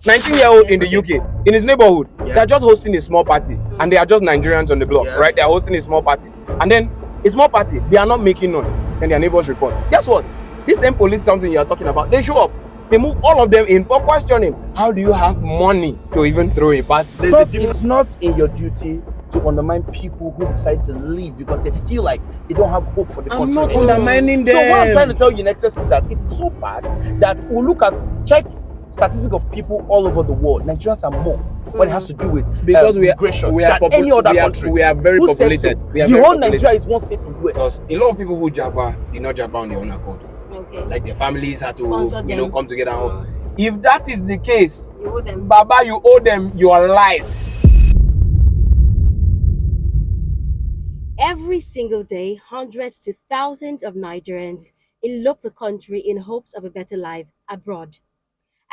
19-year-old in the UK, in his neighborhood, they're just hosting a small party, and they are just Nigerians on the block, right? They're hosting a small party, and then a small party, they are not making noise, then their neighbors report. Guess what? This same police, something you are talking about, they show up, they move all of them in for questioning. How do you have money to even throw a party? It's not in your duty to undermine people who decide to leave because they feel like they don't have hope for the country. I'm not undermining them. So what I'm trying to tell you in excess is that it's so bad that we'll look at, check statistics of people all over the world. Nigerians are more when it has to do with because migration than any other country. We are very Who populated. So? We are the very whole populated. Nigeria is one state in the West. Because a lot of people who Japa did not Japa on their own accord. Okay. Like their families had to, Sponsor come together. If that is the case, you owe them. Baba, you owe them your life. Every single day, hundreds to thousands of Nigerians elope the country in hopes of a better life abroad.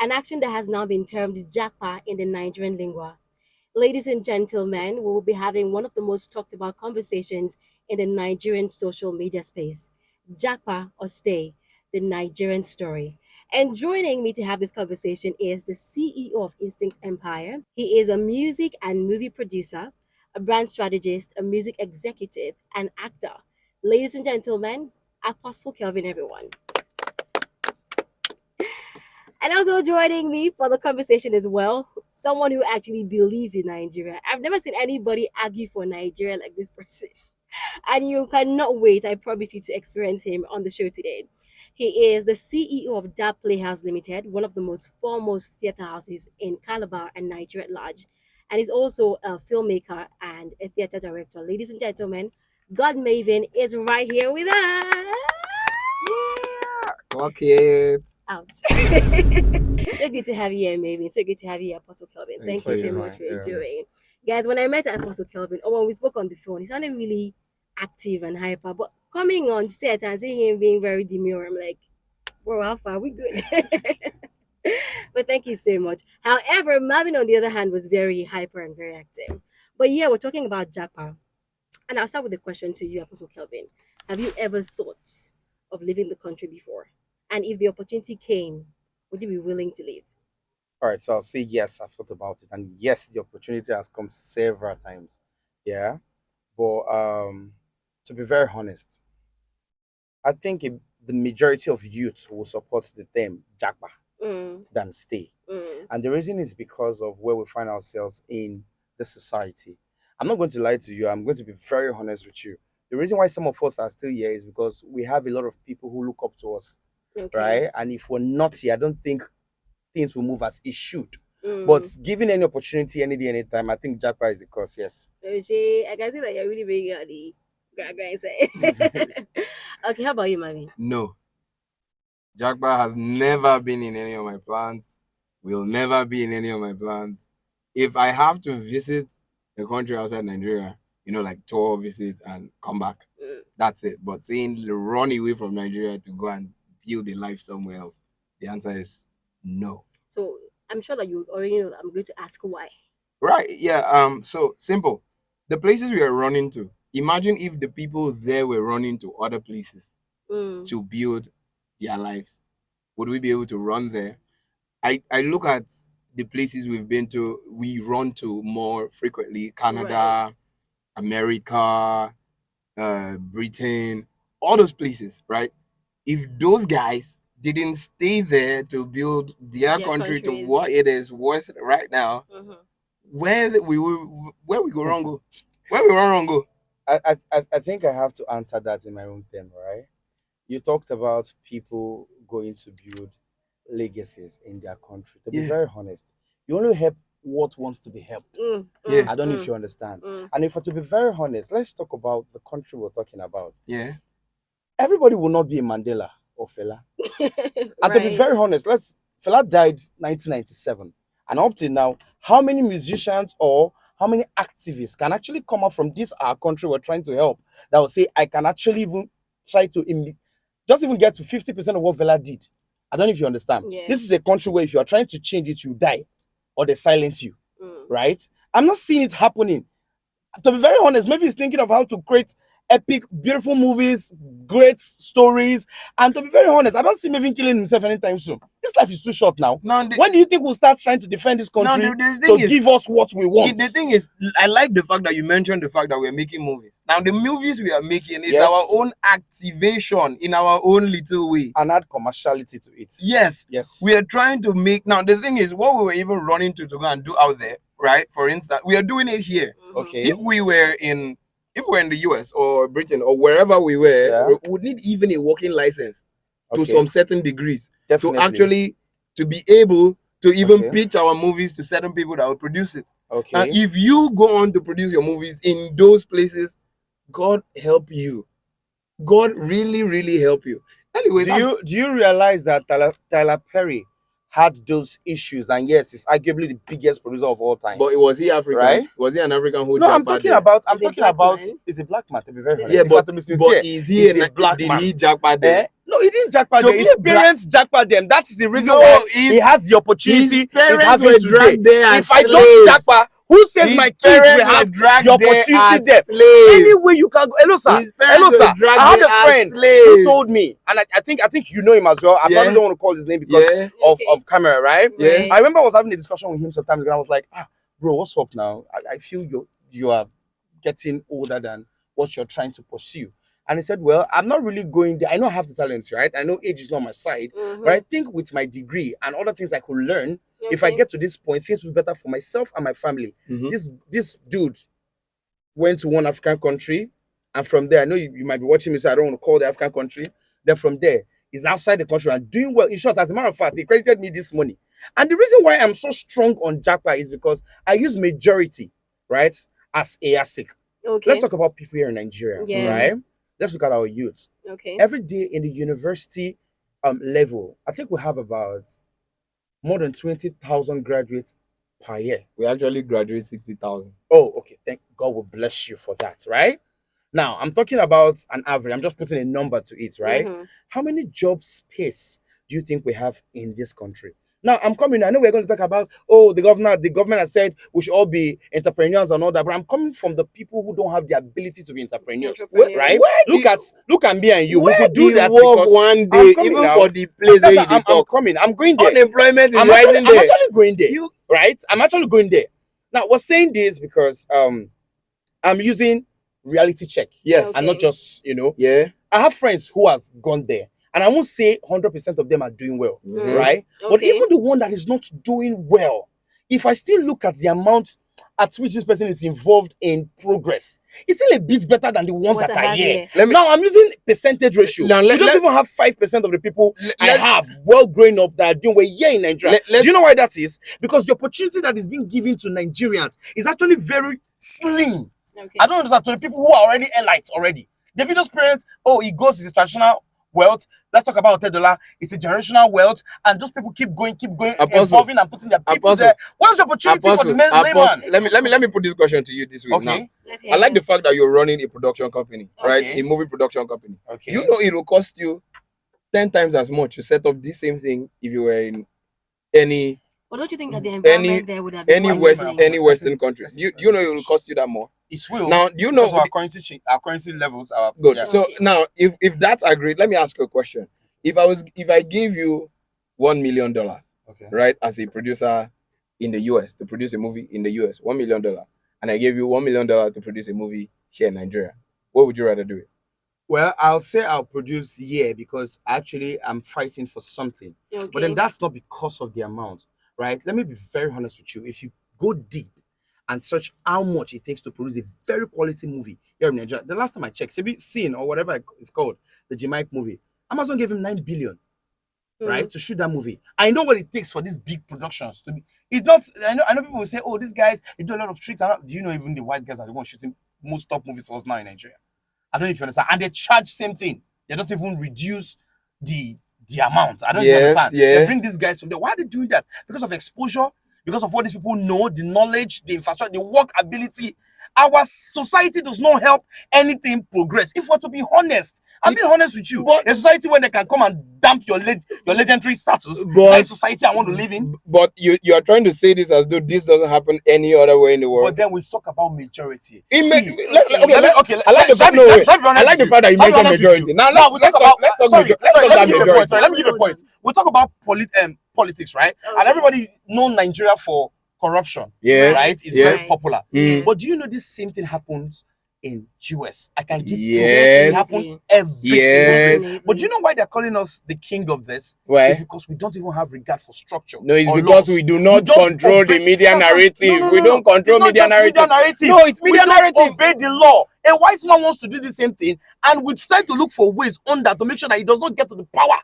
An action that has now been termed Japa in the Nigerian lingua. Ladies and gentlemen, we will be having one of the most talked about conversations in the Nigerian social media space. Japa or Stay, the Nigerian story. And joining me to have this conversation is the CEO of Instinct Empire. He is a music and movie producer, a brand strategist, a music executive, and actor. Ladies and gentlemen, Apostle Kelvin, everyone. And also joining me for the conversation as well, someone who actually believes in Nigeria. I've never seen anybody argue for Nigeria like this person. And you cannot wait, I promise you, to experience him on the show today. He is the CEO of Da Playhouse Limited, one of the most foremost theater houses in Calabar and Nigeria at large. And he's also a filmmaker and a theater director. Ladies and gentlemen, God Maven is right here with us. Okay. Ouch. So good to have you here, Maven. So good to have you here, Apostle Kelvin. Thank you so much for joining. Guys, when I met Apostle Kelvin, or when we spoke on the phone, he sounded really active and hyper. But coming on set and seeing him being very demure, I'm like, bro, how far? We good. But thank you so much. However, Marvin, on the other hand, was very hyper and very active. But yeah, we're talking about Japa. And I'll start with a question to you, Apostle Kelvin. Have you ever thought of leaving the country before? And if the opportunity came, would you be willing to leave? All right, so I'll say yes, I've thought about it. And yes, the opportunity has come several times. Yeah. But to be very honest, I think the majority of youth will support the term Japa than stay. And the reason is because of where we find ourselves in the society. I'm not going to lie to you. I'm going to be very honest with you. The reason why some of us are still here is because we have a lot of people who look up to us, right? And if we're not here, I don't think things will move as it should. But given any opportunity, any day, anytime, I think Japa is the cause, yes. So, I can see that you're really big on the grand side. Okay, how about you, Mami? No. Japa has never been in any of my plans. Will never be in any of my plans. If I have to visit a country outside Nigeria, like tour visit and come back, that's it. But saying run away from Nigeria to go and build a life somewhere else, the answer is no. So I'm sure that you already know that I'm going to ask why. Right, yeah. So simple. The places we are running to, imagine if the people there were running to other places to build their lives. Would we be able to run there? I look at the places we've been to, we run to more frequently. Canada, America, Britain, all those places, right? If those guys didn't stay there to build their country to what it is worth right now, where we go wrong go? Where we wrong go? I think I have to answer that in my own term, right? You talked about people going to build legacies in their country. To be very honest, you only help what wants to be helped. I don't know if you understand. And if to be very honest, let's talk about the country we're talking about. Yeah. Everybody will not be a Mandela or Fela. And to be very honest, Fela died 1997. And up till now, how many musicians or how many activists can actually come up from this our country we're trying to help that will say, I can actually even try to just even get to 50% of what Fela did? I don't know if you understand. Yeah. This is a country where if you are trying to change it, you die or they silence you, right? I'm not seeing it happening. To be very honest, maybe he's thinking of how to create epic, beautiful movies, great stories. And to be very honest, I don't see him even killing himself anytime soon. This life is too short now. When do you think we'll start trying to defend this country to give us what we want? The thing is, I like the fact that you mentioned the fact that we're making movies. Now, the movies we are making is Yes. our own activation in our own little way. And add commerciality to it. Yes. Yes. We are trying to make... Now, the thing is, what we were even running to go and do out there, right? For instance, we are doing it here. Okay. If we were in the US or Britain or wherever we were, we would need even a working license to some certain degrees. Definitely. To actually to be able to even Okay. pitch our movies to certain people that will produce it. Okay. Now, if you go on to produce your movies in those places, God help you. God really, really help you. Anyway, do you realize that Tyler Perry had those issues, and yes, he's arguably the biggest producer of all time. But was he African? Right? Was he an African who? No, I'm talking about. He's a black man. To be very honest. Yeah, In fact, to be sincere, is he he's a black did man. he jackpot there? No, he didn't jackpot To them. be His a black- parents jackpot them. That's the reason No, why his- he has the opportunity his parents he's having were today. dragged there as If I don't slaves. jackpot, who says His my kids parents will were have dragged the there opportunity as there? slaves. Anyway, you can go. Hello, sir. His parents Hello, were sir. dragged I had there a as friend who slaves. told me, and I think you know him as well. I Yeah. probably don't want to call his name because Yeah. of camera, right? Yeah. I remember I was having a discussion with him sometimes ago. I was like, bro, what's up now? I feel you are getting older than what you're trying to pursue. And he said, well, I'm not really going there. I know I have the talents, right? I know age is not my side. But I think with my degree and other things I could learn, if I get to this point, things will be better for myself and my family. This dude went to one African country, and from there, I know you might be watching me, so I don't want to call the African country. Then from there, he's outside the country and doing well. In short, as a matter of fact, he credited me this money. And the reason why I'm so strong on Japa is because I use majority, right, as a yardstick. Okay. Let's talk about people here in Nigeria, Yeah. right? Let's look at our youth. Okay. Every day in the university level, I think we have about more than 20,000 graduates per year. We actually graduate 60,000. Oh, okay. Thank God will bless you for that, right? Now, I'm talking about an average. I'm just putting a number to it, right? How many job space do you think we have in this country? Now, I'm coming. I know we're going to talk about, the government has said we should all be entrepreneurs and all that, but I'm coming from the people who don't have the ability to be entrepreneurs, right? Look at me and you. We could do that because one day, I'm coming even now. for the place where you I'm talk. coming. I'm going there. Unemployment is I'm rising there. actually going there, right? I'm actually going there. Now, we're saying this because I'm using reality check. Yes. And not just, Yeah. I have friends who has gone there. And I won't say 100% of them are doing well, right? But even the one that is not doing well, if I still look at the amount at which this person is involved in progress, it's still a bit better than the ones that are here. Now, I'm using percentage ratio. Now, We don't even have 5% of the people I have well growing up that are doing well here in Nigeria. Do you know why that is? Because the opportunity that is being given to Nigerians is actually very slim. I don't understand. To the people who are already elites already. Davido's parents, he goes to his traditional wealth. Let's talk about $10. It's a generational wealth, and those people keep going, evolving and putting their people there. What's the opportunity for the layman? Let me put this question to you this way. Okay. Now, I like the fact that you're running a production company, right? A movie production company. Okay. You know it will cost you 10 times as much to set up this same thing if you were in any But don't you think that the environment there would have been any Western country? Do you know it will cost you that more? It will. Now, do you know our currency levels are good? Yeah. So now, if that's agreed, let me ask you a question. If I gave you $1 million, right, as a producer in the US to produce a movie in the US, $1 million, and I gave you $1 million to produce a movie here in Nigeria, what would you rather do it? Well, I'll say I'll produce here because actually I'm fighting for something. But then that's not because of the amount, right? Let me be very honest with you. If you go deep and search how much it takes to produce a very quality movie here in Nigeria, the last time I checked, Scene or whatever it's called, the Jamaica movie, Amazon gave him 9 billion, right, to shoot that movie. I know what it takes for these big productions to be. It's not. I know people will say, "Oh, these guys they do a lot of tricks." Do you know even the white guys are the ones shooting most top movies for us now in Nigeria? I don't know if you understand. And they charge same thing. They don't even reduce the amount. I don't know if you understand. They bring these guys from there. Why are they doing that? Because of exposure. Because of what these people know, the knowledge, the infrastructure, the work ability. Our society does not help anything progress. If we're to be honest, I'm being honest with you. But- a society where they can come and dump your legendary status. But- That society I want to live in. But you are trying to say this as though this doesn't happen any other way in the world. But then we talk about majority. I like the fact that you mentioned majority. Now let's talk that majority. Let me give you a point. We talk about politics, right? Okay. And everybody know Nigeria for corruption. Yes. Right? It's Yes. very popular. Mm. But do you know this same thing happens in US? I can give Yes. proof. It happens every Yes. single place. But do you know why they're calling us the king of this? Why? It's because we don't even have regard for structure. No, it's or because laws. we do not don't control the obey- media No, no, narrative. no, We no. don't control It's not media just narrative. narrative. No, it's media we don't narrative. obey the law. A white man wants to do the same thing, and we try to look for ways under to make sure that he does not get to the power.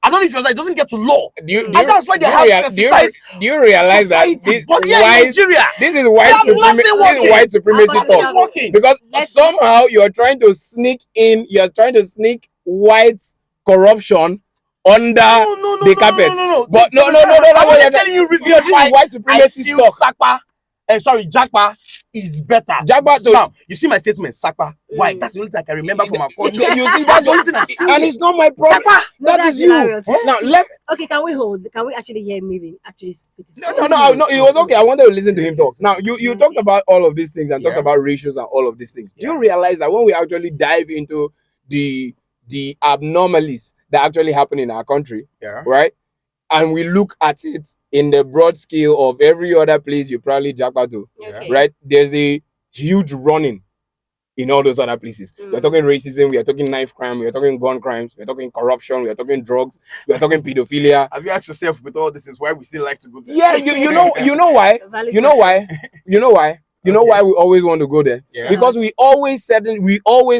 I don't know if you're like, it doesn't get to law. And that's why they have sensitized do you realize that society. this, But here in white, Nigeria, this is white supremacy Nothing talk? working. Because Let's- somehow you're trying to sneak white corruption under the carpet. No. But no, I'm telling you reasons this is why white I supremacy feel stuff. Japa is better. Japa to Now, you see my statement, Sapa. Why? That's the only thing I can remember from our culture. You see, that's the only thing and it's not my problem. Sapa. No, That is that's you. hilarious. Now let Okay, can we hold? Can we actually hear him moving? Actually, no, it was okay. I wanted to listen to him talk. Now, you talked about all of these things and talked about ratios and all of these things. Do you realize that when we actually dive into the abnormalities that actually happen in our country, right? And we look at it in the broad scale of every other place you probably japa to, Okay. right? There's a huge running in all those other places. We're talking racism, we are talking knife crime, we are talking gun crimes, we are talking corruption, we are talking drugs, we are talking pedophilia. Have you asked yourself with all this is why we still like to go there? Yeah, you know why? You know why? You know why we always want to go there? Yeah. Because we always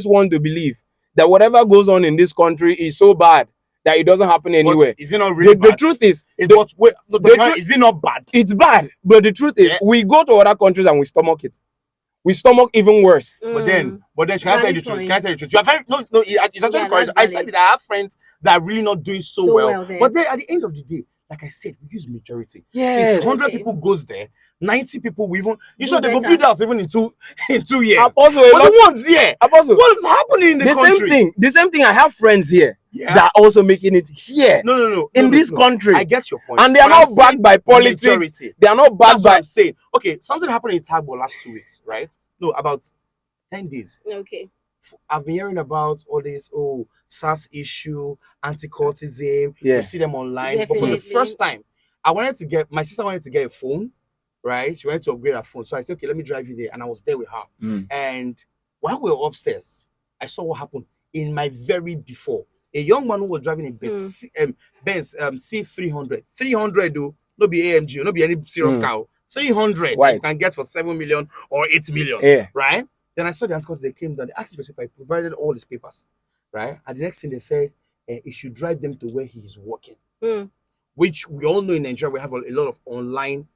want to believe that whatever goes on in this country is so bad that it doesn't happen anywhere. But is it not really The bad? truth is, Is the it not bad? it's bad. But the truth is, we go to other countries and we stomach it. We stomach even worse. But then, should I tell you the truth? Valid Can I tell you the truth? You are very it's actually Yeah, correct. that's I valid. said that I have friends that are really not doing so well. well there. But then at the end of the day, like I said, we use majority. Yes. If 100 Okay. people goes there, 90 people will even Do they go better. build house even in 2 years. Apostle, But the ones here, Apostle, what is happening in the country? The same thing. I have friends here Yeah. that are also making it here in this country. I get your point. And they are But not I'm backed saying by politics. majority. They are not That's backed what by I'm saying. Okay, something happened in Tagbo last 2 weeks, right? No, about 10 days. Okay. I've been hearing about all this SARS issue, anti-cultism. Yeah. You see them online. But for the Definitely. first time, my sister wanted to get a phone, right? She wanted to upgrade her phone. So I said, okay, let me drive you there. And I was there with her. And while we were upstairs, I saw what happened in my very before. A young man who was driving a Benz C300. 300 though, no be AMG, no be any serious car. 300 White. you can get for 7 million or 8 million. Yeah. Right? Then I saw the answers. They came down. They asked me for paper. I provided all his papers. Right? And the next thing they said, he should drive them to where he is working. Which we all know in Nigeria, we have a lot of online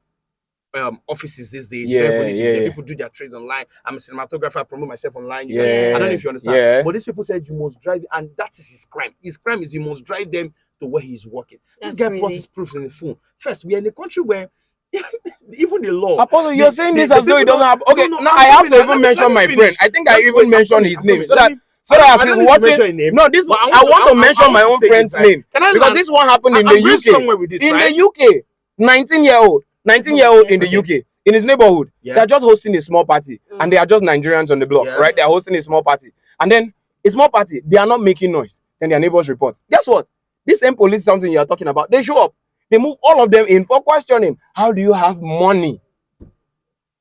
offices these days. People do their trades online. I'm a cinematographer. I promote myself online. I don't know if you understand. Yeah. But these people said you must drive, and that is his crime. His crime is you must drive them to where he's working. That's this guy brought crazy. his proofs in the phone. First, we are in a country where even the law. Apostle, you're saying this as though it people doesn't happen. Okay, no, now I'm I have coming. to Let even me mention my finish. friend. I think I Let me- even mentioned I'm his coming. name so Let that me- so that I as don't he's need to mention watching. your name, No, this but one I I want want to- to mention my I want own to say friend's this, right? name Can I because land? this one happened in I'm the going UK. somewhere with this, In right? the UK, 19-year-old in the UK, in his neighborhood, Yeah. they're just hosting a small party, and they are just Nigerians on the block, Yeah. right? They're hosting a small party, and then a small party, they are not making noise. Then their neighbors report. Guess what? This same police, something you are talking about, they show up. They move all of them in for questioning. How do you have money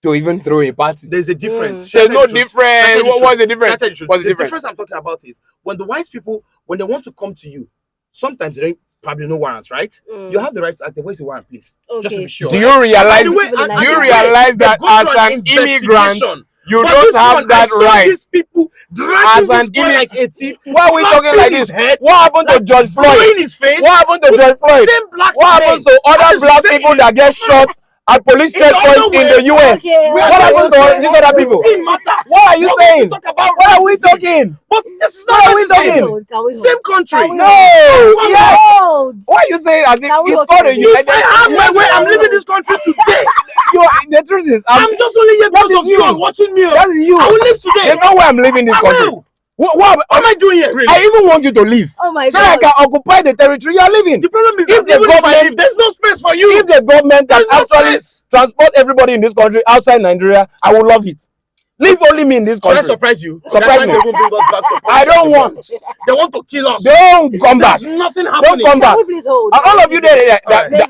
to even throw a party? There's a difference. There's no difference. What's the difference? What's The difference I'm talking about is when the white people, when they want to come to you, sometimes they don't probably no warrants, right? You have the right to ask them, where's the warrant, please? Just to be sure. Do right? you realize? And the way- Do and Do you the way realize they that go through as an immigrant, investigation, you but don't this have one, that I saw right? These people dragging As this an boy like a thief. Why are we talking like this? His head, What happened to George Floyd? blowing his face. What happened to George Floyd? Same black What men. happens to That other is black the same- people that get shot at police In the checkpoints other in way. the US? Okay, What happens to these other people? It matters. What are you What we saying? talk about What are we racism. talking? But this is What not are we racism. talking? Can we Same country. Can we No. hold? Yes. Hold. Why are you saying as if Can we it's hold called a on? United? If I have my way, I'm leaving this country today. The truth is, I'm just only here That because is of you you. and watching me. that is you. I will leave today. There's no way I'm leaving this I country. will. What am I doing here? Really? I even want you to leave. Oh my so God. I can occupy the territory you are living. The problem is if that the government, there's no space for you. If the government can actually transport everybody in this country outside Nigeria, I will love it. Leave only me in this country. Should I surprise you? Surprise me. Even bring us back to I don't want. They want to kill us. Don't come back. There's nothing happening. Don't come back. Can we please hold? And all of you there,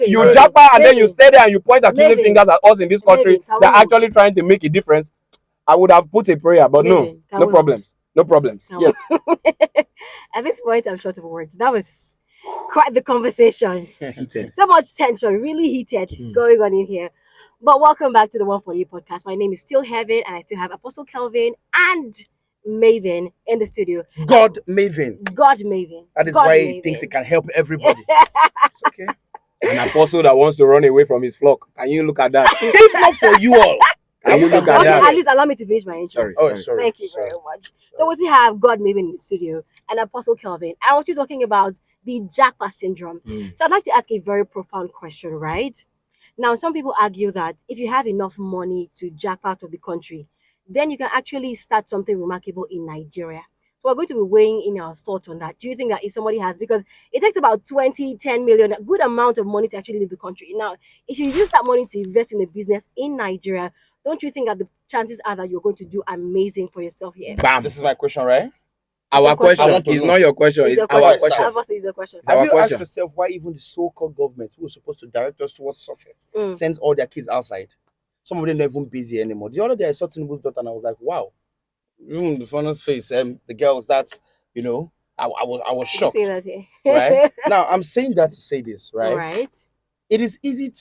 you Japa and then you stay there and you point accusing fingers at us in this country that are actually trying to make a difference. I would have put a prayer, but no problems. No problems. Yeah. At this point, I'm short of words. That was quite the conversation. Heated. So much tension, really heated going on in here. But welcome back to the 140 podcast. My name is still Heaven, and I still have Apostle Kelvin and Melvin in the studio. God Melvin. That is why he thinks he can help everybody. It's okay. An apostle that wants to run away from his flock. Can you look at that? If not for you all. Can you look at that? At least allow me to finish my intro. Sorry. Thank you very much. So we have God Melvin in the studio and Apostle Kelvin. I want you talking about the Japa syndrome. So I'd like to ask a very profound question, right? Now, some people argue that if you have enough money to jack out of the country, then you can actually start something remarkable in Nigeria. So we're going to be weighing in our thoughts on that. Do you think that if somebody has, because it takes about 10 million, a good amount of money to actually leave the country. Now, if you use that money to invest in a business in Nigeria, don't you think that the chances are that you're going to do amazing for yourself here? Bam. This is my question, right? Our question is not your question. It's our question. Have you asked yourself why even the so-called government, who is supposed to direct us towards success, sends all their kids outside? Some of them are not even busy anymore. The other day I saw Tinubu's daughter and I was like, wow. The funniest face, the girls, that's, I was shocked. Right? Now, I'm saying that to say this, right? Right. It is easy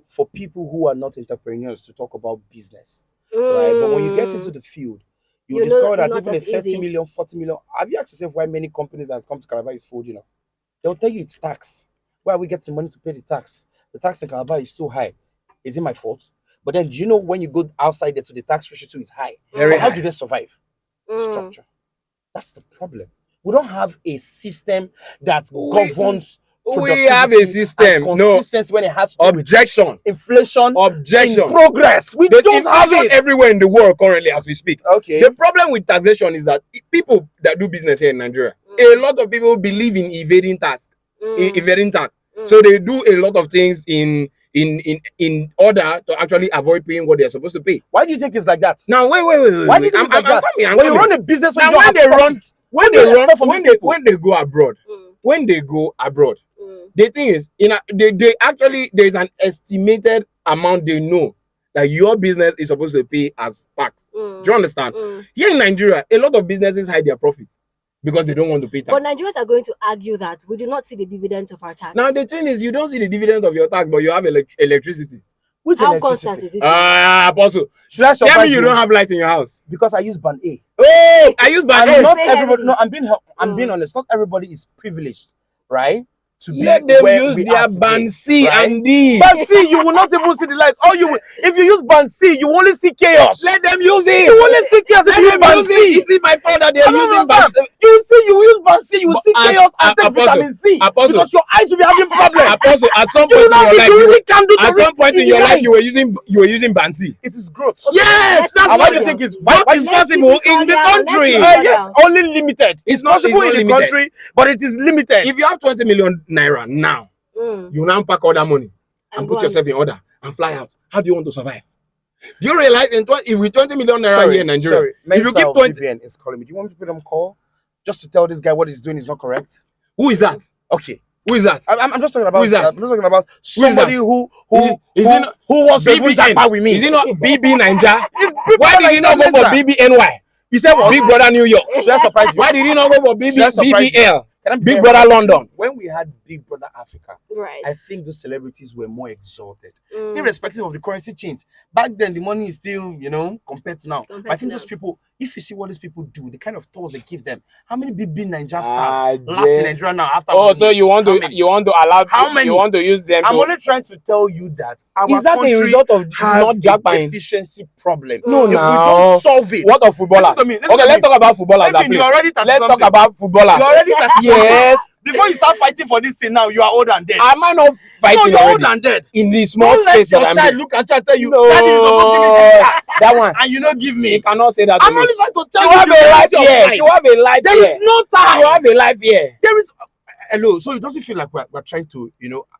for people who are not entrepreneurs to talk about business, right? But when you get into the field, you discover that even a 30 million, 40 million. Have you asked yourself why many companies that have come to Calabar is folding up? They'll tell you it's tax. Where are we getting money to pay the tax? The tax in Calabar is too high. Is it my fault? But then, do you know when you go outside there to the tax ratio too is high? How do they survive? Structure. That's the problem. We don't have a system that governs. We have a system. Consistency when it has to objection, inflation, objection, progress. We don't have it everywhere in the world currently as we speak. Okay. The problem with taxation is that people that do business here in Nigeria, a lot of people believe in evading tax. So they do a lot of things in order to actually avoid paying what they're supposed to pay. Why do you think it's like that? Now wait. Why do you think it's like that? When you run a business, when they go abroad, the thing is, they actually, there's an estimated amount they know that your business is supposed to pay as tax. Do you understand? Here in Nigeria, a lot of businesses hide their profits because they don't want to pay tax. But Nigerians are going to argue that we do not see the dividends of our tax. Now the thing is, you don't see the dividends of your tax, but you have electricity. Which How constant is this? Apostle. Should I surprise tell me you don't have light in your house? Because I use band A. Oh, I use band A. Not everybody. No, I'm being honest. Not everybody is privileged, right? To be let them where use we their are today, band C right? and D. Band C, you will not even see the light. If you use band C, you only see chaos. Let them use it. You only see chaos if you use band C. Is it my fault that they are using band C? You use band C, you will see chaos and take vitamin C. Because your eyes will be having problems. Apostle, at some point in your life, you were using band C. It is growth. Yes, that's why do you think it's possible in the country? Yes, only limited. It's possible in the country, but it is limited. If you have 20 million naira now, you now pack all that money and put yourself in order and fly out. How do you want to survive? Do you realize if with 20 million naira here in Nigeria, if you keep 20, is calling me. Do you want me to put them call just to tell this guy what he's doing is not correct? Who is that? Okay. Who is that? I'm just talking about. Who is that? I'm just talking about somebody who wants to do Japa with me. Is it not BB Ninja? Why did he not go for BBNY? You said what? Big Brother New York. Should I surprise you? Why did he not go for BBL? Big Brother Brother London. When we had Big Brother Africa, right, I think those celebrities were more exalted, irrespective of the currency change. Back then, the money is still, compared to now. I think those people, if you see what these people do, the kind of tours they give them, how many big Nigeria stars last in Nigeria now after? Oh, so you want to allow? How many? You want to use them? I'm only trying to tell you that our is that a result of not Japan efficiency problem? No, if we don't solve it, what of footballers? Okay, let's talk about footballers. You already let's talk about footballers. You already yes, before you start fighting for this thing now, you are old and dead. Am I not fighting No, you're old already? and dead. In the small Don't let space your that I'm child in. look and try to tell you, No, Daddy is supposed to give me that one. and you don't give She me. cannot say that to I'm me. only trying to She tell will you have the a life reality of here. life. She will have a life There here. is no She will time. have a life here. There is. Hello. So it doesn't feel like we're trying to,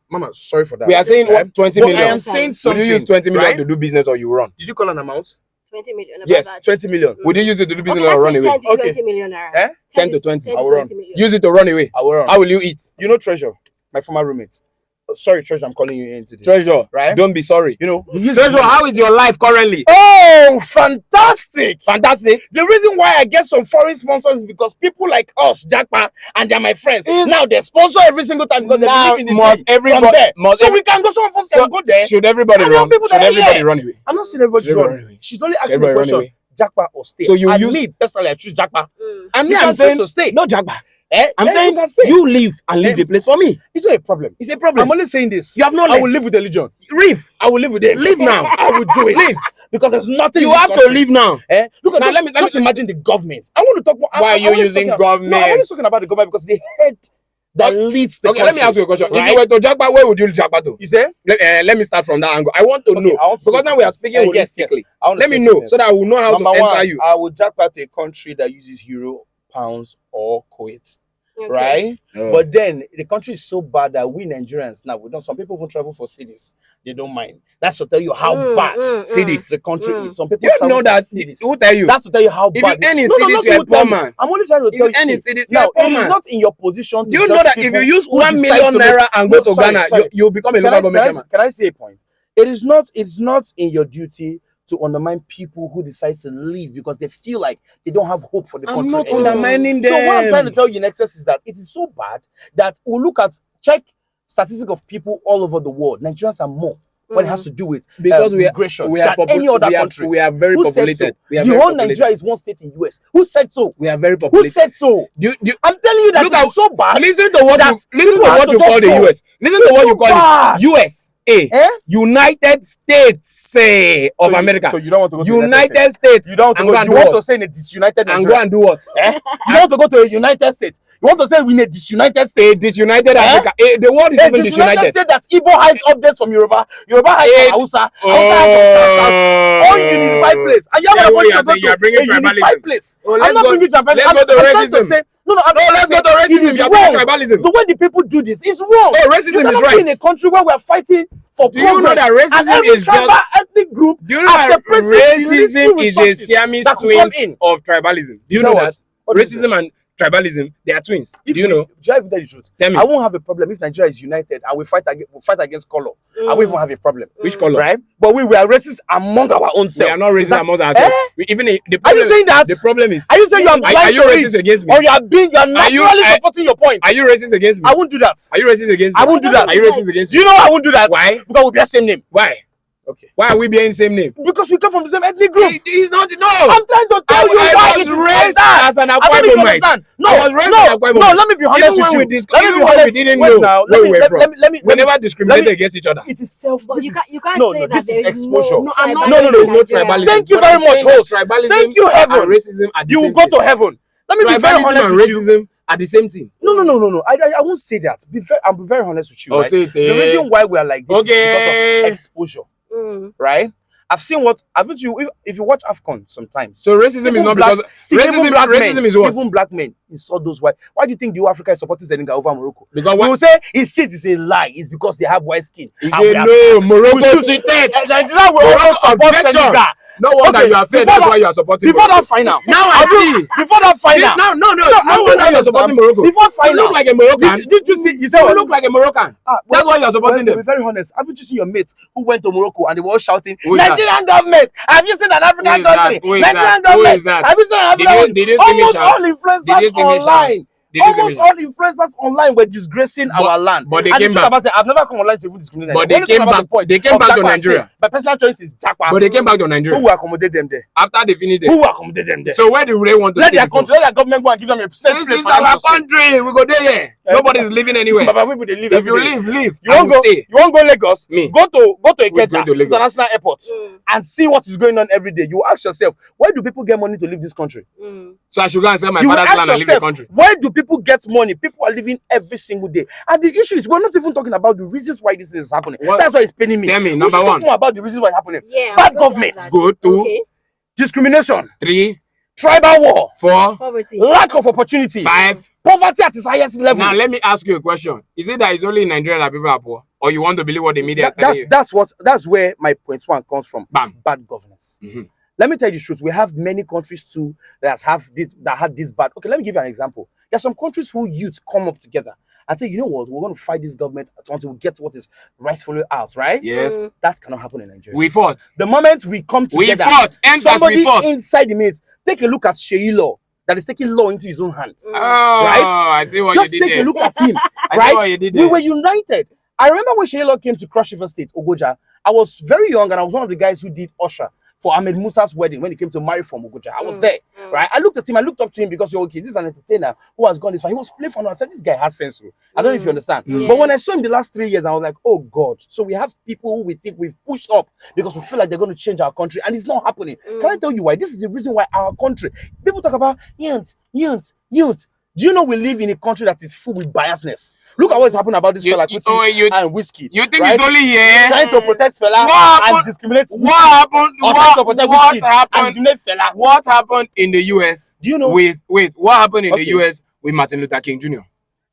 Mama, sorry for that. We are saying right? 20 But million. I am saying Would something. you use 20 million right? to do business or you run? Did you call an amount? 20 million. About Yes. that. 20 million. Would you use it to do Okay, business or let's run say away? 10 to 20 million naira. Eh? 10 to 20. 10 I to will run. 20 million. Use it to run away. I will run. How will you eat? You know Treasure, my former roommate. Sorry, Treasure, I'm calling you in today. Treasure, right? don't be sorry. Treasure, how is your life currently? Oh, fantastic! Fantastic. The reason why I get some foreign sponsors is because people like us, Japa, and they're my friends. Now they sponsor every single time because they believe in the must dream everybody from there. must So we can go. Some of us can go there. Should everybody And there are run? people Should that are everybody here. run away? I'm not saying everybody Should should everybody run. run away? She's only Should asking the everybody run question: Japa or stay? So you and use me personally, I choose Japa. And You me, can I'm choose saying to stay. no, Jagba. I'm Yeah, saying you can stay. you leave and leave Eh, the place for me. It's not a problem. It's a problem. I'm only saying this. You have not I will left. live with the Legion. Leave. I will live with them. Leave now. I will do it. Leave. Because there's nothing. You in this have to country. leave now. Look at Now, just, just imagine the government. I want to talk more. Why are you using government? No, I'm only talking about the government because the head that leads the Okay, country. let me ask you a question. Right? If you were to Jagba, where would you Jagba to? You say? Let me start from that angle. I want to know. I want to because say now we are things. speaking Yes. holistically. I want to Let say me know things. so that I will know how Number to enter one, you. I would Jagba to a country that uses euro, pounds, or Kuwait. Okay. Right? Oh. But then the country is so bad that we Nigerians now we don't. Some people even travel for cities. They don't mind. That's to tell you how bad cities the country is. Some people Do you travel know that? for cities. Who tell you? That's to tell you how If bad. you earn in No, cities, not you're to a poor tell you. man. I'm only trying to If tell you earn in you. cities, you're Now a poor it is man. not in your position to Do you know judge that if people you use who 1 decide million to make- naira and No, go to sorry, Ghana, sorry. you become a Can local government chairman? can I say a point? It's not in your duty to undermine people who decide to leave because they feel like they don't have hope for the I'm country not anymore. undermining them. So what I'm trying to tell you in excess is that it is so bad that we'll check statistics of people all over the world. Nigerians are more when it has to do with because migration we are than any other country. We are very Who said populated. so? We are The very whole populated. Nigeria is one state in US. Who said so? We are very Who populated. said so? I'm telling you that Look it's so bad. Listen to what that you people have to call just the go. US. Listen to It's what so you call bad. it. US. United States of So America. So you don't want to go to United States. You don't want to go. You want to stay in a disunited and Nigeria. go and do what? You want to go to a United States. You want to say we in a disunited state. A disunited Africa. The world is even disunited. State that Igbo hides updates from Yoruba. Yoruba hides from Hausa. Hausa hides from South. All unified place. And you have what to go to a unified place. I'm not bringing tribalism. Let's go to racism. Let's go to racism. You're bringing tribalism. The way the people do this is wrong. Oh, racism you cannot is right. be in a country where we're fighting for Do you know that racism is just ethnic group? Do you know that racism is a Siamese twins in of tribalism? Do you know that? Racism and tribalism, they are twins. Do you know? Do I even tell the truth? Tell me. I won't have a problem if Nigeria is united and we fight against color. I won't even have a problem. Which color? Right? But we are racist among our own selves. We are not racist among ourselves. The problem, are you saying that? The problem is. Are you saying are you racist against me? Or you are naturally supporting your point? Are you racist against me? I won't do that. Are you racist against me? I won't do that. Are you racist against me? Do you know I won't do that? Why? Because we'll be the same name. Why? Okay. Why are we bearing the same name? Because we come from the same ethnic group. It's not. No. I'm trying to tell you why it is like that. As an I don't even understand. No, let me be honest with you. Even when we didn't know where we were from, we never discriminated against each other. It is self. You can't say that this is there is exposure. no tribalism. Thank you very much, host. Tribalism Thank you, heaven. And racism are the you will same go thing. to heaven. Let me be very honest with you. Racism are the same thing. No. I won't say that. I'm very honest with you. Oh, right? say it. The reason why we are like this is because of exposure. Right? I've seen haven't you? If you watch AFCON sometimes. So racism is not because racism is what? Even black men insult those white. Why do you think the Africa is supporting Senegal over Morocco? Because we will say it's cheat. It's a lie. It's because they have white skin. No, Morocco cheated. Nigeria will always support Senegal. No wonder you are fair. That's why you are supporting. Before that final. Now I see. Before that final. No wonder you are supporting Morocco. Before final. You look like a Moroccan. Did you see? You said you look like a Moroccan. That's why you are supporting them. To be very honest, haven't you seen your mates who went to Morocco and they were all shouting, Nigerian government? Have you seen an African country? Nigerian government. Have you seen an African country? Almost all influencers online. Almost all influencers online were disgracing our land. But they came back. I've never come online to even discriminate. But they came back. They came back to Nigeria. My personal choice is Japa. But they came back to Nigeria. Who will accommodate them there? After they finished there. Who will accommodate them there? So where do they want to let their country, let their government go and give them a safe place. This is our country. We go there. Yeah. Nobody is living anywhere. If you leave. You won't go. You won't go Lagos. Me. Go to Ikeja, international airport, and see what is going on every day. You ask yourself, why do people get money to leave this country? So I should go and sell my father's land and leave the country. Why do people People get money. People are living every single day. And the issue is, we're not even talking about the reasons why this is happening. That's why it's paining me. Tell me, We number should talk one. more about the reasons why it's happening. Yeah, Bad government. Good. 2. Okay. Discrimination. 3. Tribal war. 4. Poverty. Lack of opportunity. 5. Poverty at its highest level. Now let me ask you a question. Is it that it's only in Nigeria that people are poor? Or you want to believe what the media is telling you? That's where my point one comes from. Bam. Bad governance. Let me tell you the truth. We have many countries too that had this bad. Okay, let me give you an example. There are some countries who youth come up together and say, you know what, we're going to fight this government until we get what is rightfully ours, right? Yes. That cannot happen in Nigeria. We fought. The moment we come together, somebody inside the midst, take a look at Sheyi Law that is taking law into his own hands. Oh, right? I see what Just you did take there. a look at him. I right? see what you did We there. were united. I remember when Sheyi Law came to Cross River State, Ogoja. I was very young and I was one of the guys who did usher for Ahmed Musa's wedding when he came to marry from Ogoja. I was there, right? I looked at him, I looked up to him because, okay, this is an entertainer who has gone this far. He was playful, and I said, this guy has sense. I don't know if you understand. But when I saw him the last 3 years, I was like, oh God. So we have people who we think we've pushed up because we feel like they're going to change our country, and it's not happening. Can I tell you why? This is the reason why our country, people talk about youth. Do you know we live in a country that is full with biasness? Look at what's happened about this fella Kuti and Whiskey. You think it's only here? Trying to protect fella and discriminate. What happened? What happened in the US? Do you know? What happened in the US with Martin Luther King Jr.?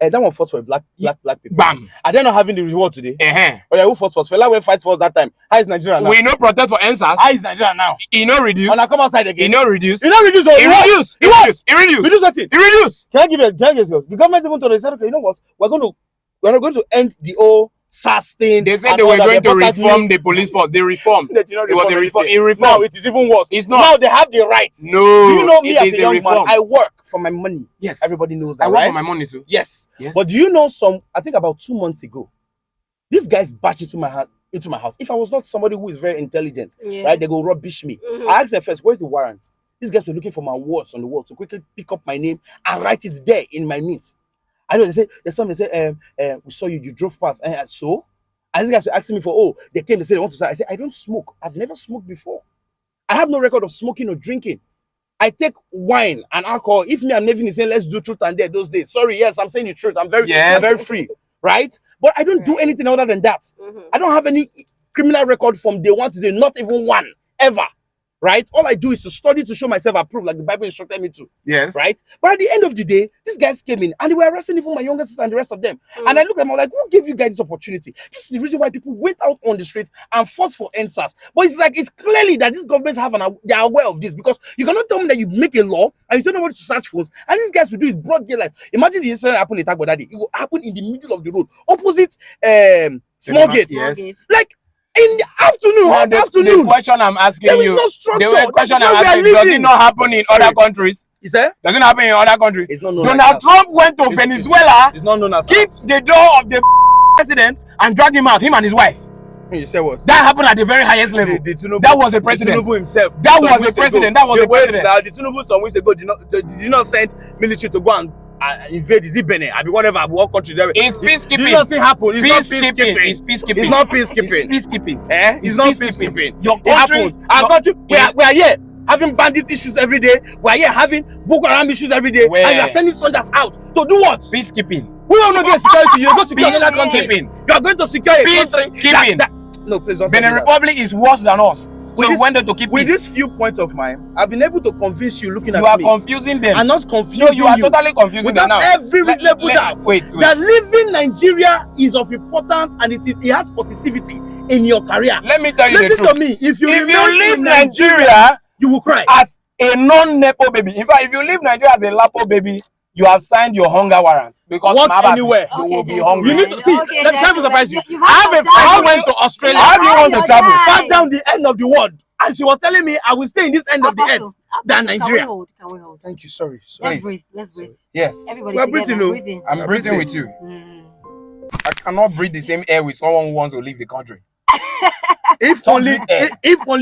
That one fought for black people. Bam. Are they not having the reward today? Oh yeah, who fought first? Fela went fight first that time. How is Nigeria now? We no protest for answers. How is Nigeria now? He no reduce. When I come outside again. He no reduce. He no reduce. He reduce. Reduce what? He reduce. Can I give you? The government even told us, okay, you know what? We're going to end the old SARS thing. They said they were going to reform the police force. They reformed. It was a reform. Now it is even worse. It's not. Now they have the right. No. Do you know me as a young man? I work for my money. Yes. Everybody knows that, I work right? for my money too. Yes. But do you know I think about 2 months ago, these guys bashed into my house. If I was not somebody who is very intelligent, right, they go rubbish me. I asked them first, where's the warrant? These guys were looking for my words on the wall to quickly pick up my name and write it there in my minutes. I know there's some, they say, we saw you drove past. And so? And these guys were asking me they came, they said they want to start. I said, I don't smoke. I've never smoked before. I have no record of smoking or drinking. I take wine and alcohol. If me and Nevin is saying, let's do truth and dare those days. Sorry, yes, I'm saying the truth. I'm very free, right? But I don't do anything other than that. I don't have any criminal record from day one to day, not even one, ever. Right? All I do is to study to show myself approved, like the Bible instructed me to. Yes. Right? But at the end of the day, these guys came in and they were arresting even my younger sister and the rest of them. And I looked at them, I'm like, who gave you guys this opportunity? This is the reason why people went out on the street and fought for answers. But it's clearly that these governments they are aware of this, because you cannot tell me that you make a law and you tell nobody to search phones, and these guys will do it broad daylight. Imagine the incident happened in Tagbadadi. It will happen in the middle of the road, opposite small gates. Yes. Like, in the afternoon, The question I'm asking there is you, no structure. the question I'm asking you, does it not happen in other countries? Is there? Does it happen in other countries? It's not known. Donald Trump went to Venezuela, it's not known as keep the door of the president and drag him out, him and his wife. You say what? That happened at the very highest level. That was a president. Tinubu himself. That was a president. That was a president. Now, the Tinubu some weeks ago did not send military to go and invade. Is it Benin? I mean, whatever. What country there? It's peacekeeping. Did not see happen. It's not peacekeeping. It's peacekeeping. It's not peacekeeping. It's peacekeeping. It's not peacekeeping. Your country. Our country. We are here having bandit issues every day. We are here having Boko Haram issues every day. Where? And you are sending soldiers out to do what? Peacekeeping. We don't know the security. You go secure another country. Peacekeeping. You are going to secure a country. Peacekeeping. No, please don't. Benin Republic is worse than us. So we went there to keep peace. With these few points of mine, I've been able to convince you looking at me. You are confusing them. I'm not confusing No, you are totally confusing them now. Every reasonable doubt. Wait. That living Nigeria is of importance, and it has positivity in your career. Let me tell you the truth. Listen to me. If you leave Nigeria you will cry. As a non-Nepo baby. In fact, if you leave Nigeria as a Lapo baby, you have signed your hunger warrant, because anywhere you will be hungry. You need to see. Let me try to surprise you. I have a friend who went to Australia. How do you want to travel? Far down the end of the world, and she was telling me I will stay in this end of the earth than Nigeria. Can we hold? Thank you. Sorry. Let's breathe. Yes. Everybody We're together. breathing. I'm breathing with you. I cannot breathe the same air with someone who wants to leave the country. If only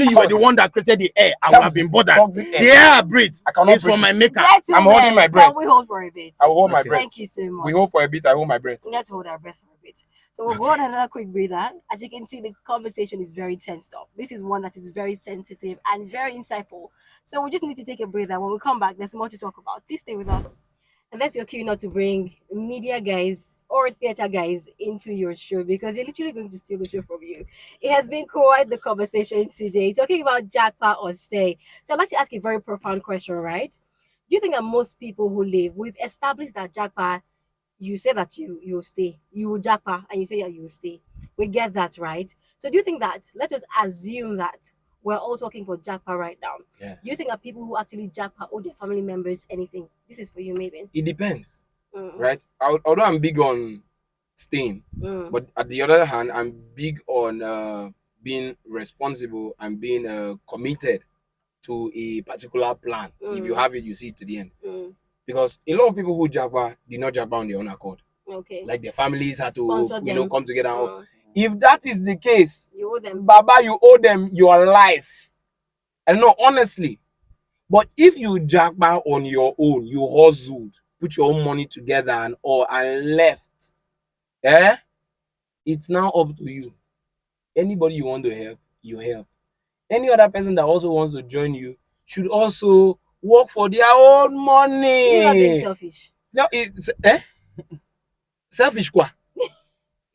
you were the one that created the air, I would have been bothered. The air I breathe is from my maker. I'm holding my breath. Can we hold for a bit? I will hold my breath. Thank you so much. We hold for a bit. I hold my breath. Let's hold our breath for a bit. So we'll go on another quick breather. As you can see, the conversation is very tensed up. This is one that is very sensitive and very insightful. So we just need to take a breather. When we come back, there's more to talk about. Please stay with us. And that's your cue not to bring media guys or theater guys into your show because they're literally going to steal the show from you. It has been quite the conversation today, talking about Japa or stay. So I'd like to ask a very profound question, right? Do you think that most people who live, we've established that Japa, you say that you stay, you will Japa, and you say yeah, you will stay. We get that, right? So do you think that, let us assume that we're all talking for Japa right now. Yeah. Do you think that people who actually Japa owe their family members anything? This is for you, Maven. It depends, right? Although I'm big on staying, but at the other hand, I'm big on being responsible and being committed to a particular plan. If you have it, you see it to the end. Because a lot of people who Japa did not Japa on their own accord. Okay. Like their families had to, Sponsor them. come together. If that is the case, You owe them. Baba, you owe them your life. And no, honestly. But if you Japa on your own, you hustled, put your own money together and left, it's now up to you. Anybody you want to help, you help. Any other person that also wants to join you should also work for their own money. You're not being selfish. No, it's selfish quoi?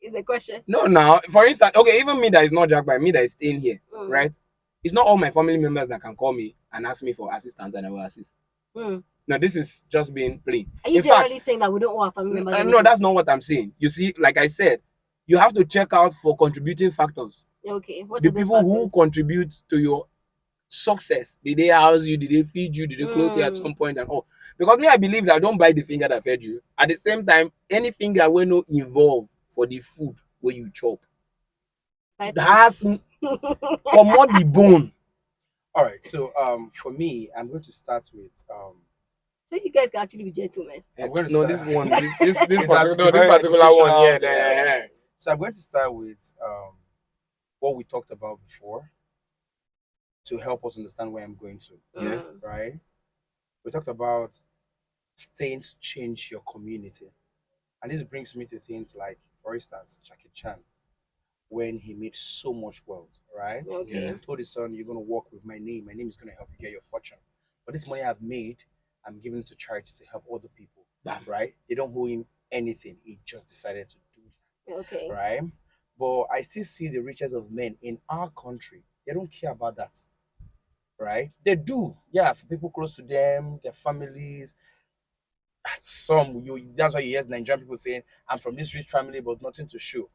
Is the question. No, now, for instance, okay, even me that is not Jack by me that is staying here, right? It's not all my family members that can call me and ask me for assistance and I will assist. No, this is just being plain. Are you generally saying that we don't owe our family members anything? No, that's not what I'm saying. You see, like I said, you have to check out for contributing factors. Okay. What the are those people factors? who contribute to your success. Did they house you? Did they feed you? Did they clothe you at some point and all? Because me, I believe that don't buy the finger that fed you. At the same time, any finger will not involve for the food where you chop. It has come on the bone. All right. So for me, I'm going to start with So you guys can actually be gentlemen. No, start. this one, this It's particular one, yeah. yeah. So I'm going to start with what we talked about before to help us understand where I'm going to. Yeah. Right? We talked about staying to change your community. And this brings me to things like, for instance, Jackie Chan, when he made so much wealth, right? Okay. He told his son, you're going to work with my name. My name is going to help you get your fortune. But this money I've made, I'm giving it to charity to help other people, right? They don't owe him anything. He just decided to do that. Okay. Right? But I still see the riches of men in our country. They don't care about that. Right? They do. Yeah, for people close to them, their families. That's why you hear Nigerian people saying, I'm from this rich family, but nothing to show.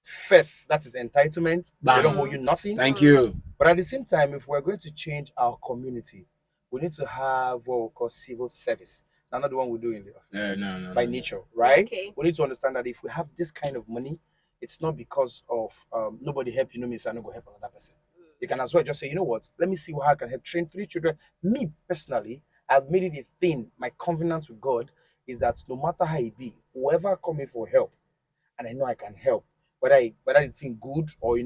First, that is entitlement. They don't owe you nothing. Thank you. But at the same time, if we're going to change our community, we need to have what we call civil service. Now, not the one we do in the office. No, by nature, right? Okay. We need to understand that if we have this kind of money, it's not because of nobody help you, means I'm not going to help another person. You can as well just say, you know what, let me see how I can help train 3 children. Me, personally, I've made it a thing. My covenant with God is that no matter how it be, whoever come in for help, and I know I can help, whether it's in good or,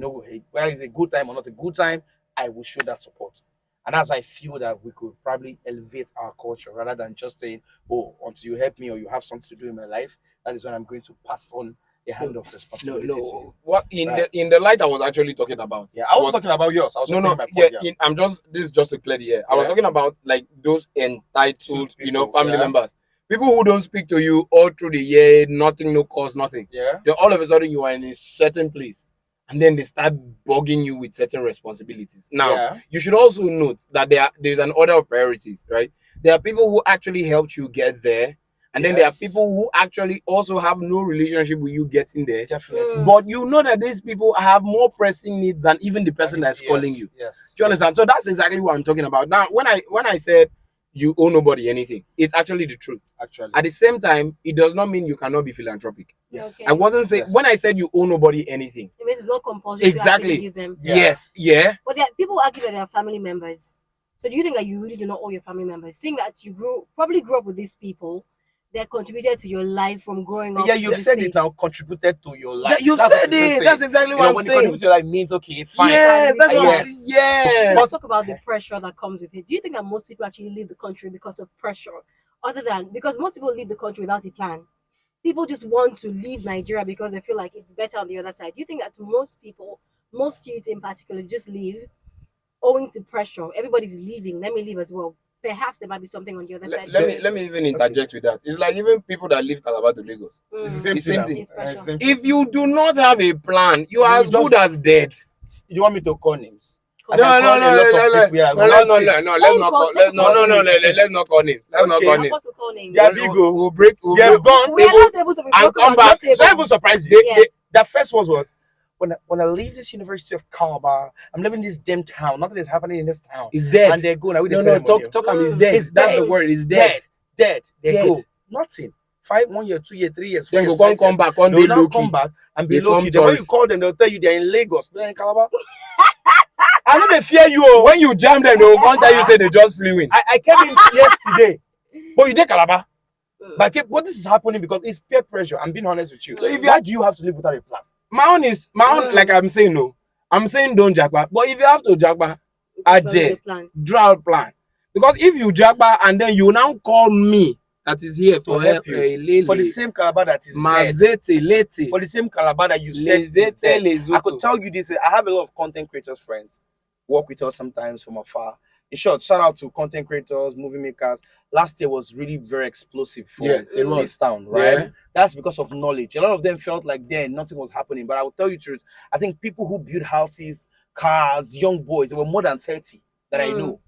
whether it's a good time or not a good time, I will show that support. And as I feel that we could probably elevate our culture rather than just saying, oh, until you help me or you have something to do in my life, that is when I'm going to pass on a hand of responsibility to you. What in the light I was actually talking about? Yeah, I was talking about yours. I was just saying my point. This is just to clear the air. I was talking about like those entitled, family members. People who don't speak to you all through the year, nothing, no cause, nothing. Yeah. Then all of a sudden you are in a certain place. And then they start bugging you with certain responsibilities. Now, you should also note that there's an order of priorities, right? There are people who actually helped you get there. And then there are people who actually also have no relationship with you getting there. Definitely. But you know that these people have more pressing needs than even the person that's calling you. Yes. Do you understand? So that's exactly what I'm talking about. Now, when I said you owe nobody anything, it's actually the truth. Actually. At the same time, it does not mean you cannot be philanthropic. Yes. Okay. I wasn't saying when I said you owe nobody anything. It means it's not compulsory to actually give them. Yeah. Yes. Yeah. But there are people who argue that they are family members. So do you think that you really do not owe your family members? Seeing that you probably grew up with these people that contributed to your life from growing up. Yeah, you said it now, contributed to your life. You said it. That's exactly what I'm saying. When contribute to your life means okay, fine. Yes, that's So let's talk about the pressure that comes with it. Do you think that most people actually leave the country because of pressure? Because most people leave the country without a plan. People just want to leave Nigeria because they feel like it's better on the other side. Do you think that most people, most youth in particular, just leave owing to pressure? Everybody's leaving. Let me leave as well. perhaps there might be something on the other side. Let me even interject with that. It's like even people that leave Calabar to Lagos. It's The same thing. It's pressure. Same If you do not have a plan, you are as good as dead. You want me to call names? No, let's not call names. Let's not call names. Apostle call names. They are big. We'll break. They have gone. We are not able to be and broken come on back. this So table. even surprise you. Yes. The first was what? When I leave this University of Calabar, I'm leaving this damn town. Nothing is happening in this town. It's dead. And they're going. No, talk is dead. It's That's dead. the word. It's dead. Dead. They Dead. go. Nothing. 1 year, 2 year, 3 years. Then 4 go years, 5 come years. back on They'll the now low come key. back and be They form low key. Then when you tourists. call them, they'll tell you they're in Lagos. They're in Calabar. I know they fear you. Oh. When you jam them, they will come tell you say they just flew in. I came in yesterday, but you did Calabar. But this is happening because it's peer pressure. I'm being honest with you. So if why do you have to live without a plan? My own, like I'm saying, no. I'm saying don't Japa. But if you have to Japa, draw a plan. Because if you Japa and then you now call me that is here To help you for the same Calabar that is dead. For the same Calabar that you said is dead. I could tell you this. I have a lot of content creators friends work with us sometimes from afar. In short, shout out to content creators, movie makers. Last year was really very explosive for this town, right? Yeah. That's because of knowledge. A lot of them felt like then nothing was happening. But I will tell you the truth. I think people who build houses, cars, young boys, there were more than 30 that I know.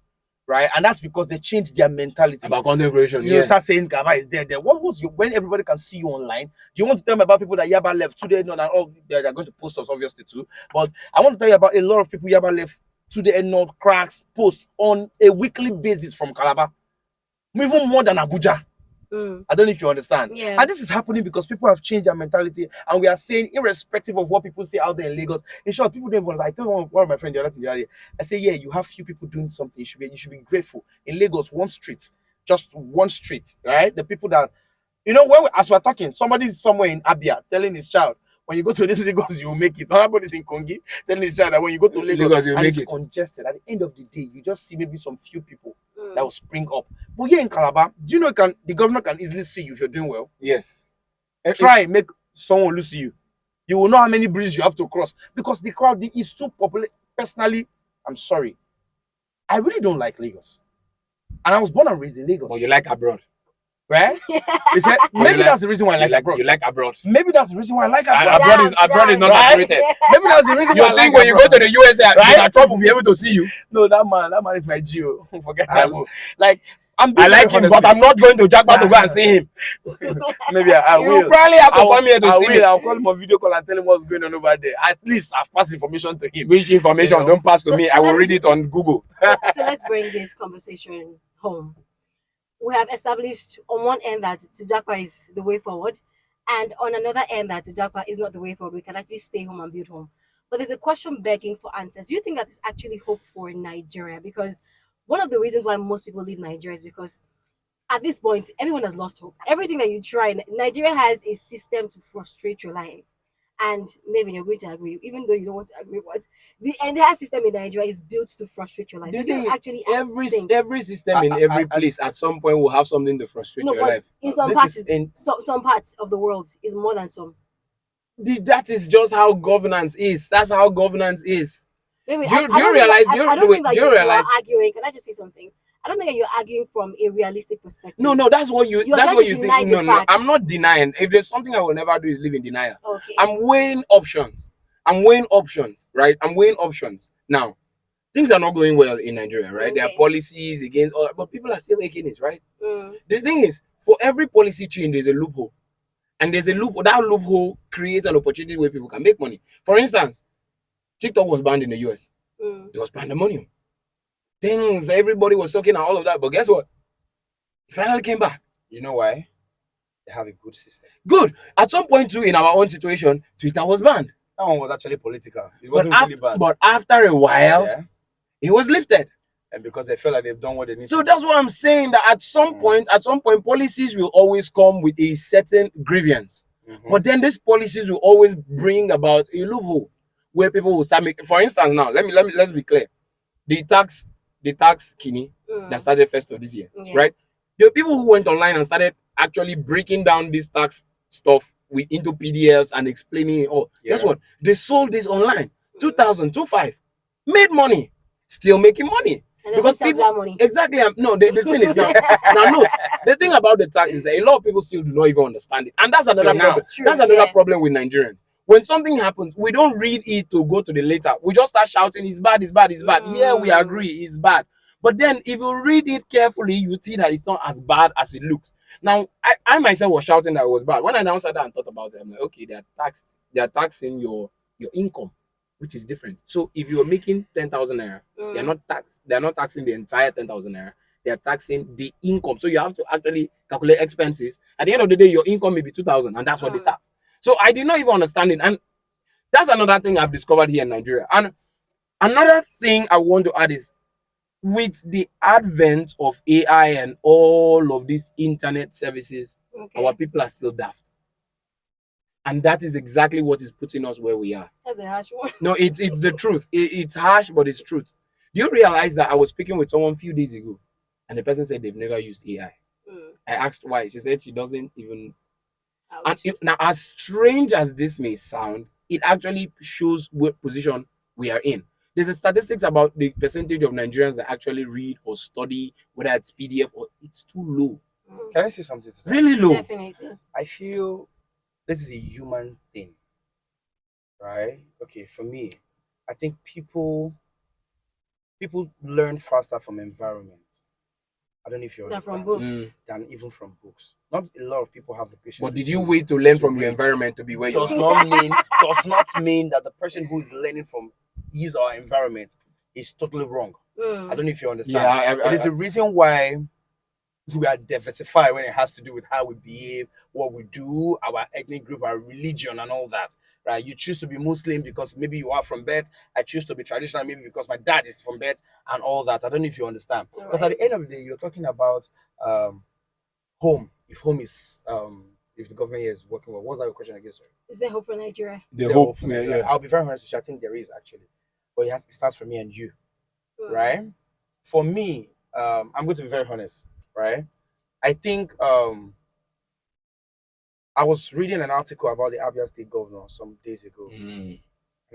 Right? And that's because they changed their mentality. About content creation. You start saying Gaba is there. What was when everybody can see you online? Do you want to tell me about people that Yaba left today? No, all they're going to post us obviously too. But I want to tell you about a lot of people Yaba left today and not cracks post on a weekly basis from Calabar. Even more than Abuja. I don't know if you understand. Yeah. And this is happening because people have changed their mentality, and we are saying, irrespective of what people say out there in Lagos, in short, people don't even. I told one of my friends the other day, I say, yeah, you have few people doing something. You should be grateful. In Lagos, just one street, right? The people that, as we're talking, somebody's somewhere in Abia telling his child, when you go to this Lagos, you will make it. Somebody's in Kongi telling his child that when you go to Lagos you and make it's it. congested, at the end of the day, you just see maybe some few people that will spring up. But here in Calabar, do you know the governor can easily see you if you're doing well? Yes. Try and make someone lose you. You will know how many bridges you have to cross because the crowd is too popular. Personally, I'm sorry. I really don't like Lagos. And I was born and raised in Lagos. But you like abroad. Right? Maybe that's the reason why I like abroad. You like abroad. Maybe that's the reason why I like abroad. Abroad is not Right? saturated. Maybe that's the reason why I You like think when you go abroad. to the USA, Right? Trump will be able to see you? No, that man is my Geo. Forget that. Like, I like him, but I'm not going to Japa to go and see him. Maybe I will. You probably have to come here to see me. I'll call him on video call and tell him what's going on over there. At least I've passed information to him. Which information don't pass to me? I will read it on Google. So let's bring this conversation home. We have established on one end that Japa is the way forward, and on another end that Japa is not the way forward. We can actually stay home and build home. But there's a question begging for answers. Do you think that there's actually hope for Nigeria? Because one of the reasons why most people leave Nigeria is because at this point, everyone has lost hope. Everything that you try, Nigeria has a system to frustrate your life. And maybe you're going to agree, even though you don't want to agree, but the entire system in Nigeria is built to frustrate your life. So you actually every system in every place at some point will have something to frustrate your life. In some parts, some parts of the world is more than some. That is just how governance is. That's how governance is. Maybe, do you realize? I don't think that you're arguing. Can I just say something? I don't think that you're arguing from a realistic perspective. No, that's what you think. No, I'm not denying. If there's something I will never do is live in denial. Okay. I'm weighing options, right? I'm weighing options. Now, things are not going well in Nigeria, right? Okay. There are policies against all, but people are still making it, right? The thing is, for every policy change, there's a loophole. And there's a loophole. That loophole creates an opportunity where people can make money. For instance, TikTok was banned in the US. It was pandemonium. Things, everybody was talking and all of that. But guess what? It finally came back. You know why? They have a good system. Good. At some point too, in our own situation, Twitter was banned. That one was actually political. It wasn't really bad. But after a while, it was lifted. And because they feel like they've done what they need to do. That's what I'm saying, that at some point, policies will always come with a certain grievance. But then these policies will always bring about a loophole where people will start making. For instance, now let's be clear. The tax kini that started first of this year, right? There were people who went online and started actually breaking down this tax stuff into PDFs and explaining it all. Guess what? They sold this online. 2,000, 2,500. Made money. Still making money. And then tax that money. Exactly. No, the thing is now note, the thing about the tax is that a lot of people still do not even understand it, and that's another problem. That's another problem with Nigerians. When something happens, we don't read it to go to the later. We just start shouting, "It's bad, it's bad, it's bad." Yeah, we agree, it's bad. But then, if you read it carefully, you see that it's not as bad as it looks. Now, I myself was shouting that it was bad. When I now sat down and thought about it, I'm like, okay, they are taxing your income, which is different. So if you're making 10,000 naira, they're not taxing the entire 10,000 naira. They're taxing the income. So you have to actually calculate expenses. At the end of the day, your income may be 2,000, and that's what they tax. So I did not even understand it. And that's another thing I've discovered here in Nigeria. And another thing I want to add is, with the advent of AI and all of these internet services, our people are still daft. And that is exactly what is putting us where we are. That's a harsh one. No, it's the truth. It's harsh, but it's truth. Do you realize that I was speaking with someone a few days ago, and the person said they've never used AI? I asked why. She said she doesn't even. And now, as strange as this may sound, it actually shows what position we are in. There's a statistics about the percentage of Nigerians that actually read or study, whether it's PDF or it's too low. Can I say something? Really low. Definitely. I feel this is a human thing, right? Okay, for me, I think people learn faster from environment. I don't know if you understand. From books. Than even from books. Not a lot of people have the patience. But did you wait to learn from your environment to be where you are? Does not mean that the person who is learning from his or her environment is totally wrong. I don't know if you understand. Yeah, it is the reason why we are diversified when it has to do with how we behave, what we do, our ethnic group, our religion, and all that. Right? You choose to be Muslim because maybe you are from birth. I choose to be traditional maybe because my dad is from birth, and all that. I don't know if you understand. Because at the end of the day, you're talking about home. If home is if the government here is working well, what's that question again? Sorry. Is there hope for Nigeria? The hope for Nigeria. yeah. I'll be very honest with you. I think there is actually, but it starts from me and you, right? For me, I'm going to be very honest, right? I think I was reading an article about the Abia State governor some days ago, and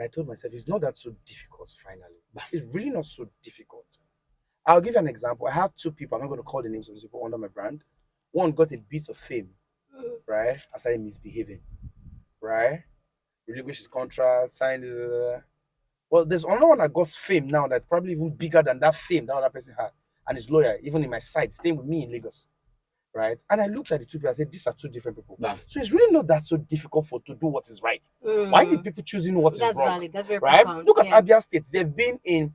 I told myself it's not that so difficult. Finally, it's really not so difficult. I'll give you an example. I have two people. I'm not going to call the names of these people under my brand. One got a bit of fame, right? I started misbehaving, right? Relinquished his contract, signed. Well, there's another one that got fame now that's probably even bigger than that fame that other person had, and his lawyer, even in my side, staying with me in Lagos, right? And I looked at the two people. I said, "These are two different people." So it's really not that so difficult to do what is right. Why are people choosing what is wrong? That's valid. That's very right. profound. Look at Abia State. They've been in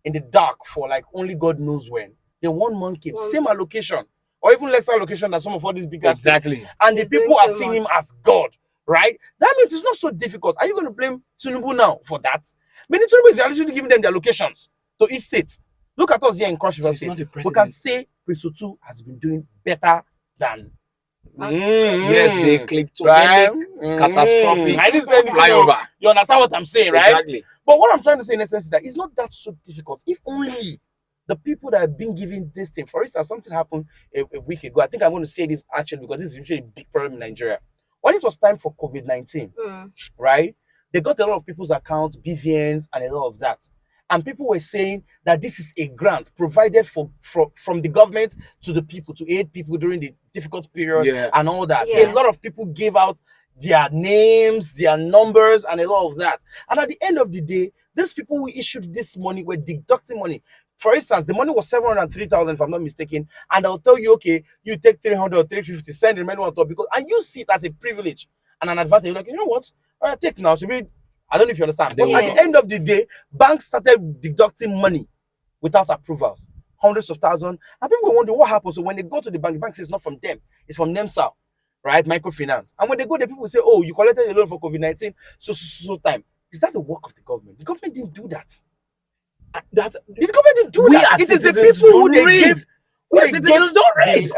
the dark for like only God knows when. Then one man came, same allocation, or even lesser allocation than some of all these bigger states. And the people are seeing him as God, right? That means it's not so difficult. Are you going to blame Tinubu now for that? Many Tinubu is actually giving them their allocations to each state. Look at us here in Cross River State. We can say Prince Otu has been doing better than. Yes, they clipped catastrophic flyover. You understand what I'm saying, right? Exactly. But what I'm trying to say in essence is that it's not that so difficult. If only the people that have been given this thing, for instance, something happened a week ago. I think I'm going to say this actually because this is usually a big problem in Nigeria. When it was time for COVID-19, right? They got a lot of people's accounts, BVNs, and a lot of that. And people were saying that this is a grant provided from the government to the people to aid people during the difficult period and all that. A lot of people gave out their names, their numbers, and a lot of that. And at the end of the day, these people who issued this money were deducting money. For instance, the money was 703,000, if I'm not mistaken, and I'll tell you, okay, you take 300 or 350, send the money on top because, and you see it as a privilege and an advantage. You're like, you know what? All right, take now. I don't know if you understand. But at the end of the day, banks started deducting money without approvals, hundreds of thousands. And people were wondering what happens. So when they go to the bank says it's not from them, it's from NEMSA, right? Microfinance. And when they go, the people say, oh, you collected a loan for COVID-19, so time. Is that the work of the government? The government didn't do that. The government didn't do that. It is the people who they gave. Citizens don't read.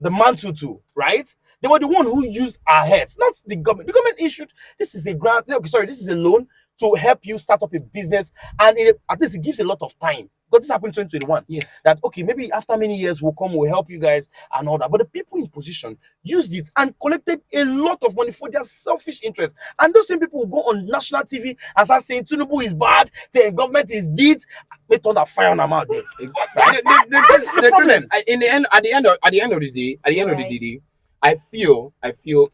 The mantle to, right? They were the one who used our heads, not the government. The government issued, this is a grant, this is a loan to help you start up a business. And at least it gives a lot of time. Because this happened in 2021. Yes. That, okay, maybe after many years we'll come, we'll help you guys and all that. But the people in position used it and collected a lot of money for their selfish interests. And those same people will go on national TV and start saying Tinubu is bad, the government is deed. They turn that fire on them out there. That's the problem. In the end, at the end of the day, I feel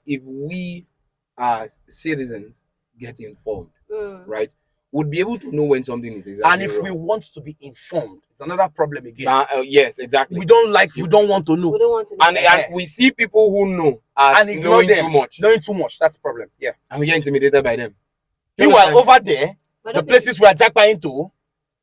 if we as citizens get informed, right, would be able to know when something is exactly And if wrong. we want to be informed, it's another problem again. Yes, exactly. We don't want to know. We don't want to know. And we see people who know as And ignore knowing them. too much. Knowing too much. That's the problem. Yeah. And we get intimidated by them. You Meanwhile, understand? over there, But the okay. places we are jackpot into,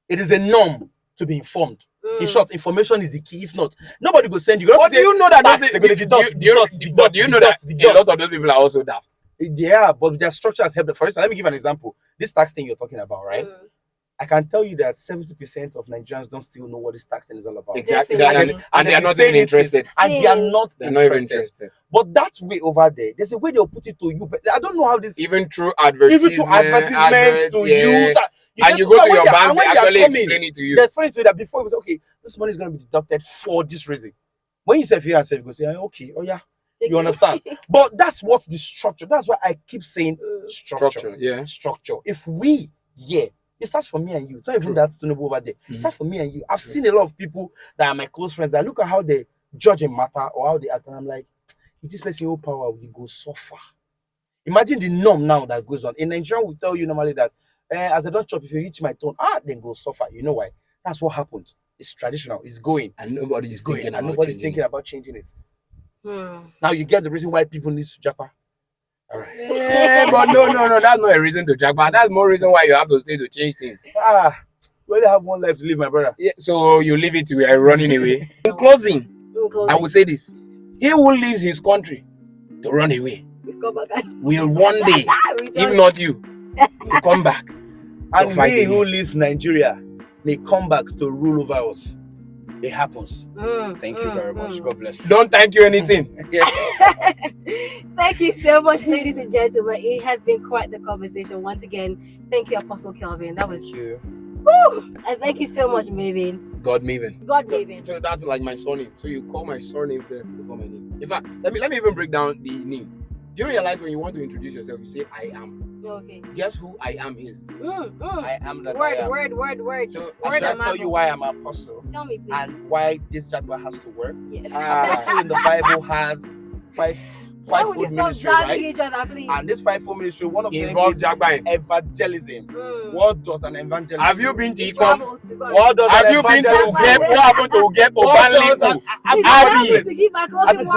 it is a norm to be informed. In short, information is the key. If not, nobody will send you. But do you know that tax, they're gonna deduct, do you know that a lot of those people are also daft? Yeah, but their structure has helped. For instance, let me give an example. This tax thing you're talking about, right? I can tell you that 70% of Nigerians don't still know what this tax thing is all about. Exactly. Definitely. And they are not even interested. And they are not They're not even interested. But that way over there, there's a way they'll put it to you. But I don't know how this. Even through advertisements To you. And you go to your bank, they actually explain it to you. They explain to you that before it was okay, this money is going to be deducted for this reason. When you say fear and self, you go say, okay, oh yeah, you understand. But that's what's the structure. That's why I keep saying structure. Yeah. Structure. If we, it starts for me and you. It's not even that Tinubu over there. It starts for me and you. I've seen a lot of people that are my close friends that look at how they judge a matter or how they act, and I'm like, if this person hold power, we go suffer. Imagine the norm now that goes on. In Nigeria, we tell you normally that as I don't chop, if you reach my turn, then go suffer. You know why? That's what happens. It's traditional. It's going. And nobody's thinking about nobody's changing thinking about changing it. Now you get the reason why people need to Japa. All right. Yeah, but no, that's not a reason to jackpot. That's more reason why you have to stay to change things. We only have one life to live, my brother. Yeah, so you leave it, we are running away. In closing, I will say this: he who leaves his country to run away will one day, if not you, will come back. And he who leaves Nigeria may come back to rule over us. It happens. Thank you very much. God bless. Don't thank you anything. Thank you so much, ladies and gentlemen. It has been quite the conversation. Once again, thank you, Apostle Kelvin. That was. And thank you so much, Melvin. God Melvin. So that's like my surname. So you call my surname first before my name. In fact, let me even break down the name. Do you realize when you want to introduce yourself, you say I am? Okay. Guess who I am is? I am that word, I am. word. So I shall tell you why I'm an apostle. Tell me, please. And why this chapter has to work. Yes. Apostle in the Bible has five-fold ministry, right? Each other, please? And this five-fold ministry, one of them Involves is Japa. evangelism. What does an evangelist Have you do? been to Ecom? What does Have an you been to evangelist Ugep? do? What happened to Ugep? Obanliku?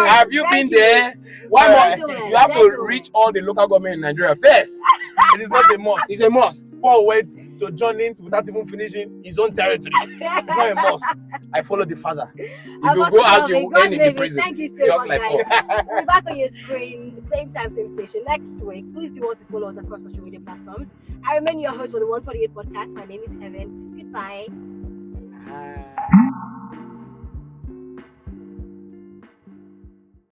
Have you been there? One more. You have to reach all the local government in Nigeria first. It is not a must. It's a must. Paul went to Johnny's without even finishing his own territory. It's not a must. I follow the Father. If you go out, you will end in the prison. Thank you so Just much, like guys. Paul. We'll be back on your screen, same time, same station next week. Please do want to follow us across social media platforms. I remain your host for the 148 podcast. My name is Heaven. Goodbye.